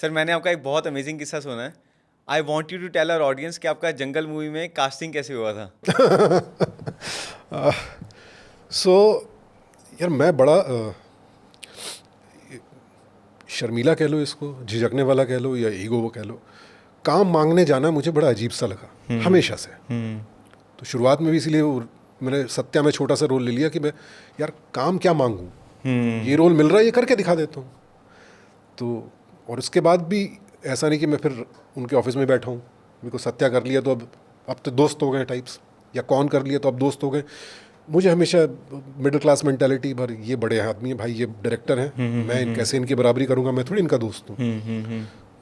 Sir मैंने आपका एक बहुत अमेजिंग किस्सा सुना है। I want you to tell our audience कि आपका जंगल मूवी में कास्टिंग कैसे हुआ था। सो यार मैं बड़ा शर्मीला कह लो, इसको झिझकने वाला कह लो, या ईगो वो कह लो। काम मांगने जाना मुझे बड़ा अजीब सा लगा हमेशा से। तो शुरुआत में भी इसीलिए मैंने सत्या में छोटा सा रोल ले लिया कि मैं यार काम क्या मांगूं, ये रोल मिल रहा है, ये करके दिखा देता हूँ। तो और उसके बाद भी ऐसा नहीं कि मैं फिर उनके ऑफिस में बैठा हूँ। मेरे को सत्या कर लिया तो अब तो दोस्त हो गए टाइप्स, या कौन कर लिया तो अब दोस्त हो गए। मुझे हमेशा मिडिल क्लास मेंटालिटी भर, ये बड़े आदमी हैं भाई, ये डायरेक्टर हैं, मैं कैसे इनकी बराबरी करूँगा, मैं थोड़ी इनका दोस्त हूँ।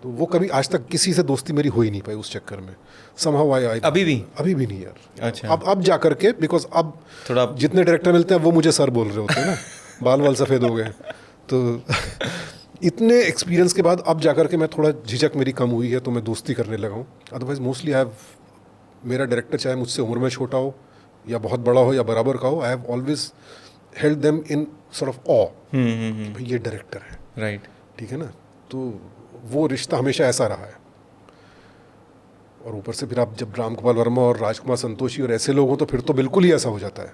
तो वो कभी आज तक किसी से दोस्ती मेरी हो ही नहीं पाई उस चक्कर में। समहाउ आई अभी भी नहीं यार। अच्छा। अब जा करके, बिकॉज अब थोड़ा जितने डायरेक्टर मिलते हैं वो मुझे सर बोल रहे होते हैं ना, बाल सफ़ेद हो गए तो इतने एक्सपीरियंस के बाद अब जाकर के मैं थोड़ा झिझक मेरी कम हुई है, तो मैं दोस्ती करने लगा हूँ। अदरवाइज मोस्टली आई हैव, मेरा डायरेक्टर चाहे मुझसे उम्र में छोटा हो या बहुत बड़ा हो या बराबर का हो, I have always held them in sort of ah, भाई ये डायरेक्टर है, राइट। ठीक है ना। तो वो रिश्ता हमेशा ऐसा रहा है। और ऊपर से फिर आप जब राम गोपाल वर्मा और राजकुमार संतोषी और ऐसे लोग हो तो फिर तो बिल्कुल ही ऐसा हो जाता है।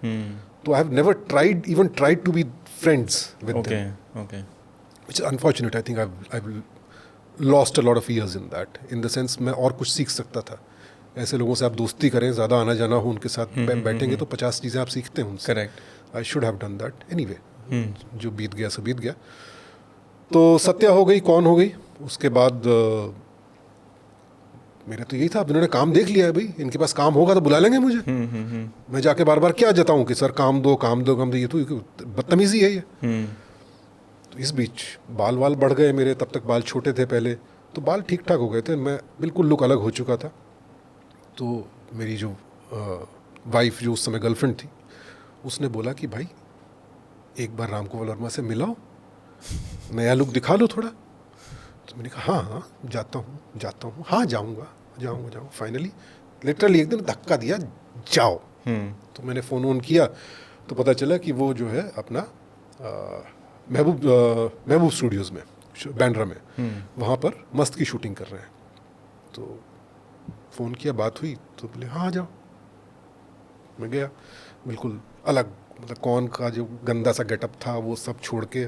तो I have never tried to be friends with them, okay. which is unfortunate. I think I've lost a lot of years in that, in the sense मैं और कुछ सीख सकता था। ऐसे लोगों से आप दोस्ती करें, ज़्यादा आना जाना हो उनके साथ, बैठेंगे तो 50 चीज़ें आप सीखते हैं उनसे। Correct. I should have done that anyway. जो बीत गया सो बीत गया। तो सत्या हो गई, कौन हो गई, उसके बाद मेरा तो यही था, अब इन्होंने काम देख लिया है भाई, इनके पास काम होगा तो बुला लेंगे मुझे। मैं जाके बार बार क्या जताऊँ कि सर काम दो काम दो काम दो, ये तो बदतमीजी है ये। तो इस बीच बाल बढ़ गए मेरे, तब तक बाल छोटे थे पहले, तो बाल ठीक ठाक हो गए थे, मैं बिल्कुल लुक अलग हो चुका था। तो मेरी जो वाइफ, जो उस समय गर्लफ्रेंड थी, उसने बोला कि भाई एक बार राम गोपाल वर्मा से मिलाओ, नया लुक दिखा लो थोड़ा। तो मैंने कहा हाँ जाता हूँ, हाँ जाऊँगा। फाइनली लिटरली एक दिन धक्का दिया, जाओ। तो मैंने फ़ोन ऑन किया तो पता चला कि वो जो है अपना महबूब स्टूडियोज़ में, बैंड्रा में, वहाँ पर मस्त की शूटिंग कर रहे हैं। तो फ़ोन किया, बात हुई, तो बोले हाँ आ जाओ। मैं गया, बिल्कुल अलग, मतलब कौन का जो गंदा सा गेटअप था वो सब छोड़ के,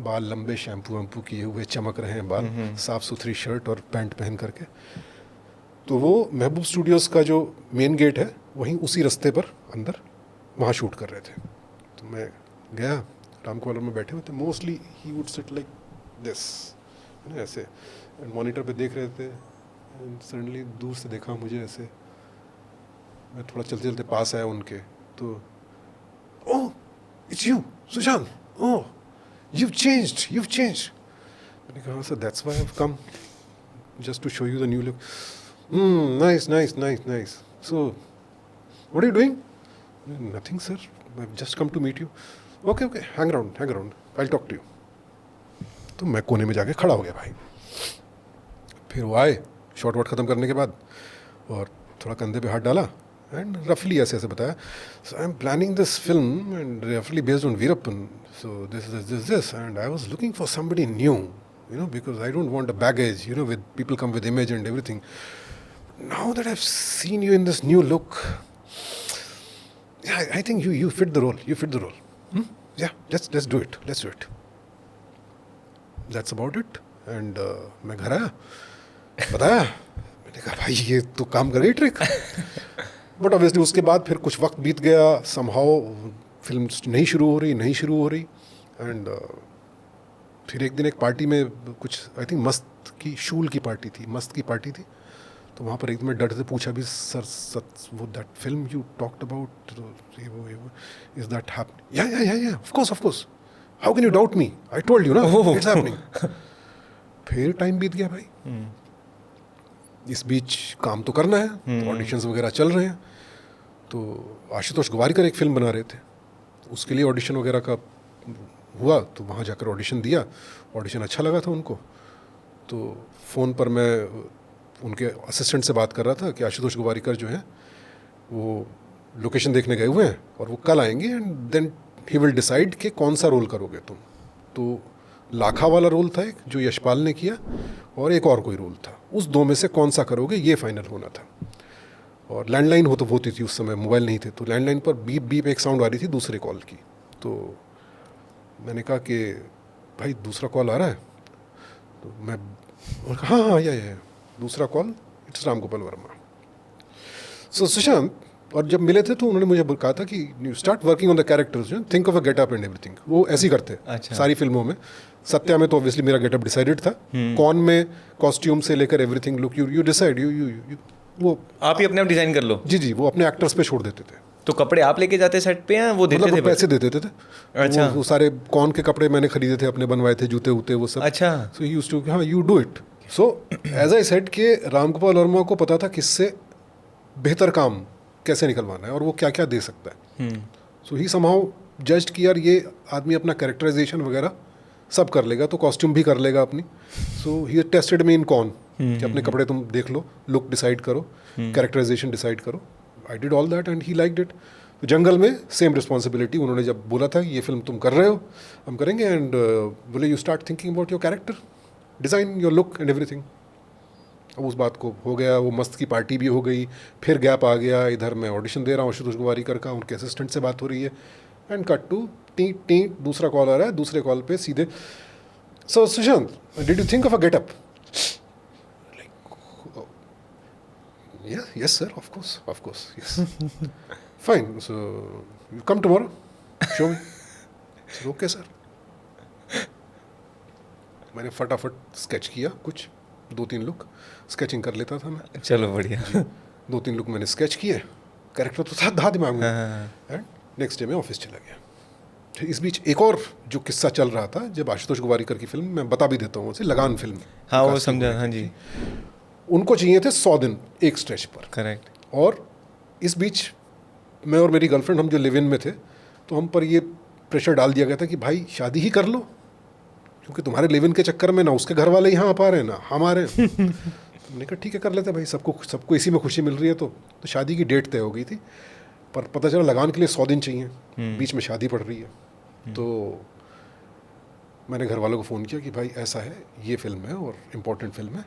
बाल लंबे, शैम्पू वैम्पू किए हुए, चमक रहे हैं बाल, साफ़ सुथरी शर्ट और पैंट पहन करके। तो वो महबूब स्टूडियोज़ का जो मेन गेट है, वहीं उसी रास्ते पर अंदर, वहाँ शूट कर रहे थे। तो मैं गया, राम गोपाल में बैठे हुए थे, mostly he would sit like this, ऐसे, एंड मॉनिटर पे देख रहे थे। एंड सडनली दूर से देखा मुझे ऐसे, मैं थोड़ा चलते चलते पास आया उनके, तो oh it's you Sushant, oh you've changed. मैंने कहा sir that's why I have come just to show you the new look. Nice. So what are you doing? Nothing sir, I have just come to meet you. Okay hang around, I will talk to you. तो मैं कोने में जाके खड़ा हो गया भाई। फिर वो आए शॉर्ट वॉट ख़त्म करने के बाद, और थोड़ा कंधे पे हाथ डाला एंड रफली ऐसे बताया, so I am planning this film and रफली based on Veerappan, so this and I was looking for somebody new, you know, because I don't want a baggage, you know, with people come with image and everything. Now that I've seen you in this new look, yeah, I think you fit the role. Yeah, let's do it. That's about it. And मैं घर आया, बताया, मैंने कहा भाई ये तो काम कर गई ट्रिक। बट ऑब्वियसली उसके बाद फिर कुछ वक्त बीत गया, समहाउ फिल्म नहीं शुरू हो रही, एंड फिर एक दिन एक पार्टी में कुछ, आई थिंक मस्त की पार्टी थी, तो वहाँ पर एक दिन मैं डर से पूछा भी, सर वो that film you talked about, ये वो इज दैट हैपनिंग? या of course, how can you doubt me, I told you ना इट्स हैपनिंग। फिर टाइम बीत गया भाई। इस बीच काम तो करना है, तो ऑडिशंस वगैरह चल रहे हैं। तो आशुतोष गोवारिकर एक फिल्म बना रहे थे, उसके लिए ऑडिशन वगैरह का हुआ, तो वहाँ जाकर ऑडिशन दिया, ऑडिशन अच्छा लगा था उनको। तो फ़ोन पर मैं उनके असिस्टेंट से बात कर रहा था कि आशुतोष गोवारिकर जो हैं वो लोकेशन देखने गए हुए हैं और वो कल आएंगे, and then he will decide कि कौन सा रोल करोगे तुम। तो लाखा वाला रोल था एक जो यशपाल ने किया, और एक और कोई रोल था, उस दो में से कौन सा करोगे ये फाइनल होना था। और लैंडलाइन होती थी उस समय, मोबाइल नहीं थे, तो लैंडलाइन पर बीप बीप एक साउंड आ रही थी दूसरे कॉल की। तो मैंने कहा कि भाई दूसरा कॉल आ रहा है, तो मैं हाँ हाँ या दूसरा कॉल, इट्स राम गोपाल वर्मा। सो सुशांत, और जब मिले थे तो उन्होंने मुझे कहा था कि you start working on the characters, think of a getup and everything. वो ऐसे ही करते अच्छा। सारी फिल्मों में। सत्या में तो ऑब्वियसली मेरा गेटअप डिसाइडेड था, कौन में कॉस्ट्यूम से लेकर everything look you decide, you वो आप ही अपने आप डिजाइन कर लो। जी वो अपने एक्टर्स पे छोड़ देते थे। तो कपड़े आप लेके जाते सेट पे या वो देते मतलब थे वो पैसे दे देते थे। अच्छा। वो सारे कौन के कपड़े मैंने खरीदे थे, अपने बनवाए थे, जूते वूते वो सब। अच्छा। सो यूज्ड टू, हाँ you do it. So as I said कि रामगोपाल वर्मा को पता था किससे बेहतर काम कैसे निकलवाना है और वो क्या क्या दे सकता है। सो ही समहाउ जज्ड कि यार ये आदमी अपना कैरेक्टराइजेशन वगैरह सब कर लेगा, तो कॉस्ट्यूम भी कर लेगा अपनी। सो ही टेस्टेड मी इन कौन, कि अपने कपड़े तुम देख लो, लुक डिसाइड करो, कैरेक्टराइजेशन डिसाइड करो। I did all that and he liked it. तो जंगल में सेम रिस्पॉन्सिबिलिटी, उन्होंने जब बोला था ये फिल्म तुम कर रहे हो, हम करेंगे, एंड बोले you start thinking about your character, design your look and everything. अब उस बात को हो गया, वो मस्त की पार्टी भी हो गई, फिर गैप आ गया, इधर मैं ऑडिशन दे रहा हूँ आशुतोष गोवारिकर का, उनके असिस्टेंट से बात हो रही है, एंड कट टू टी टी दूसरा कॉल आ रहा है, दूसरे कॉल पे सीधे, so Sushant did you think of a getup? Yes sir, of course, yes. Fine, so you come tomorrow, show me. So, okay sir. मैंने फटाफट स्केच किया, कुछ 2-3 लुक स्केचिंग कर लेता था मैं। चलो बढ़िया। 2-3 लुक मैंने स्केच किए, कैरेक्टर तो था दिमाग में, एंड नेक्स्ट डे मैं ऑफिस चला गया। फिर इस बीच एक और जो किस्सा चल रहा था, जब आशुतोष गोवारिकर की फिल्म, मैं बता भी देता हूँ उसे, लगान फिल्म। हाँ वो समझा, हाँ जी। उनको चाहिए थे 100 दिन एक स्ट्रेच पर। करेक्ट। और इस बीच मैं और मेरी गर्लफ्रेंड, हम जो लिव इन में थे, तो हम पर ये प्रेशर डाल दिया गया था कि भाई शादी ही कर लो, क्योंकि तुम्हारे लिव इन के चक्कर में ना उसके घर वाले यहाँ आ पा रहे हैं ना हम आ रहे हैं। तो हमने कहा ठीक है कर लेते भाई, सबको इसी में खुशी मिल रही है। तो शादी की डेट तय हो गई थी, पर पता चला लगान के लिए 100 दिन चाहिए, बीच में शादी पड़ रही है। तो मैंने घर वालों को फ़ोन किया कि भाई ऐसा है, ये फिल्म है और इम्पोर्टेंट फिल्म है,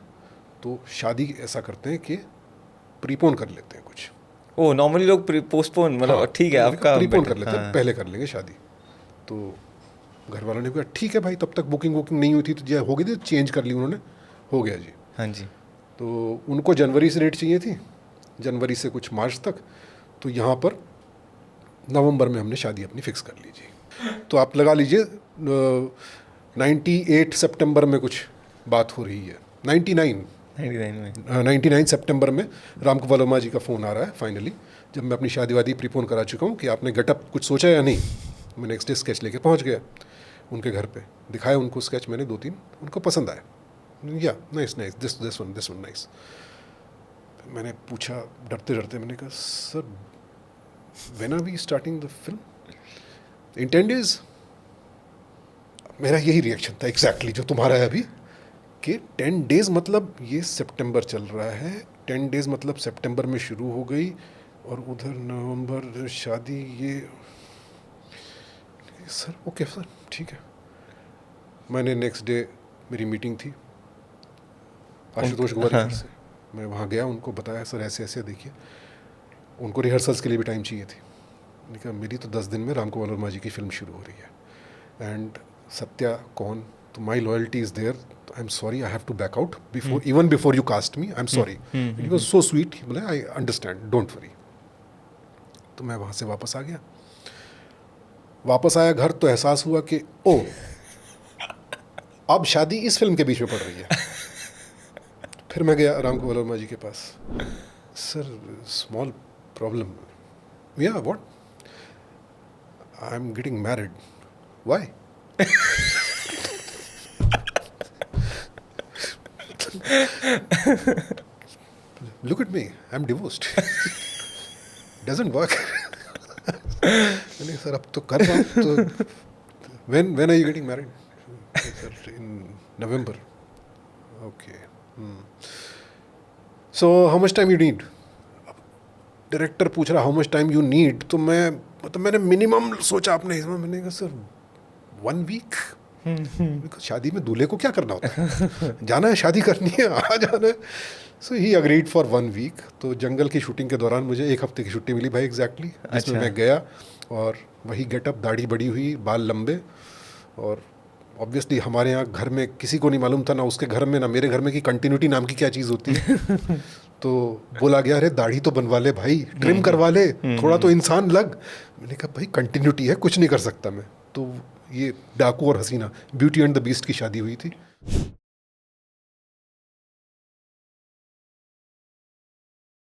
तो शादी ऐसा करते हैं कि प्रीपोन कर लेते हैं कुछ। ओ नॉर्मली लोग पोस्टपोन, मतलब हाँ, ठीक है आपका प्रीपोन कर लेते हैं, हाँ। पहले कर लेंगे शादी। तो घर वालों ने कहा ठीक है भाई, तब तक बुकिंग नहीं हुई थी, तो जो हो गई थी चेंज कर ली उन्होंने, हो गया जी। हाँ जी। तो उनको जनवरी से डेट चाहिए थी, जनवरी से कुछ मार्च तक, तो यहाँ पर नवंबर में हमने शादी अपनी फिक्स कर ली जी। तो आप लगा लीजिए 98 सितंबर में कुछ बात हो रही है, 99 सितंबर में रामगोपाल वर्मा जी का फ़ोन आ रहा है फाइनली, जब मैं अपनी शादी वादी प्रीपोन करा चुका हूँ, कि आपने गेटअप कुछ सोचा या नहीं। मैं नेक्स्ट डे स्केच लेके पहुँच गया उनके घर पे, दिखाया उनको स्केच मैंने 2-3, उनको पसंद आया, या नाइस दिस वन नाइस। मैंने पूछा डरते डरते, मैंने कहा sir when are we starting the film? In 10 days। मेरा यही रिएक्शन था एग्जैक्टली जो तुम्हारा है अभी, कि 10 days मतलब ये सितंबर चल रहा है, 10 days मतलब सितंबर में शुरू हो गई और उधर नवंबर शादी, ये सर ओके सर ठीक है। मैंने नेक्स्ट डे मेरी मीटिंग थी आशुतोष गोवारिकर से, मैं वहाँ गया, उनको बताया सर ऐसे ऐसे, देखिए उनको रिहर्सल्स के लिए भी टाइम चाहिए थी। मैंने कहा मेरी तो 10 दिन में रामगोपाल वर्मा जी की फिल्म शुरू हो रही है, एंड सत्या कौन, तो my loyalty is there, I am sorry I have to back out before, even before you cast me, I am sorry. It was so sweet, बोले आई अंडरस्टैंड, डोंट वरी। तो मैं वहाँ से वापस आ गया, वापस आया घर तो एहसास हुआ कि ओ अब शादी इस फिल्म के बीच में पड़ रही है। फिर मैं गया रामगोपाल वर्मा जी के पास, सर स्मॉल प्रॉब्लम। या what? I am getting married. Why? Look at me, I'm divorced. Doesn't work. मैंने सर अब तो कर रहा हूँ, तो when are you getting married? Sir, in November. Okay. So how much time you need? Director पूछ रहा how much time you need, तो मैंने मिनिमम सोचा अपने इसमें, मैंने कहा सर 1 week, मैंने कहा, शादी में दूल्हे को क्या करना होता है? जाना है, शादी करनी है, आ जाना है. सो ही अग्रीड फॉर 1 वीक. तो जंगल की शूटिंग के दौरान मुझे 1 हफ्ते की छुट्टी मिली भाई एग्जैक्टली, जिसमें अच्छा. मैं गया और वही गेटअप, दाढ़ी बड़ी हुई, बाल लंबे. और ऑब्वियसली हमारे यहाँ घर में किसी को नहीं मालूम था, ना उसके घर में ना मेरे घर में, कि कंटिन्यूटी नाम की क्या चीज़ होती है. तो बोला गया, अरे दाढ़ी तो बनवा ले भाई, ट्रिम करवा ले, थोड़ा तो इंसान लग. मैंने कहा भाई कंटिन्यूटी है, कुछ नहीं कर सकता मैं. तो ये डाकू और हसीना, ब्यूटी एंड द बीस्ट की शादी हुई थी.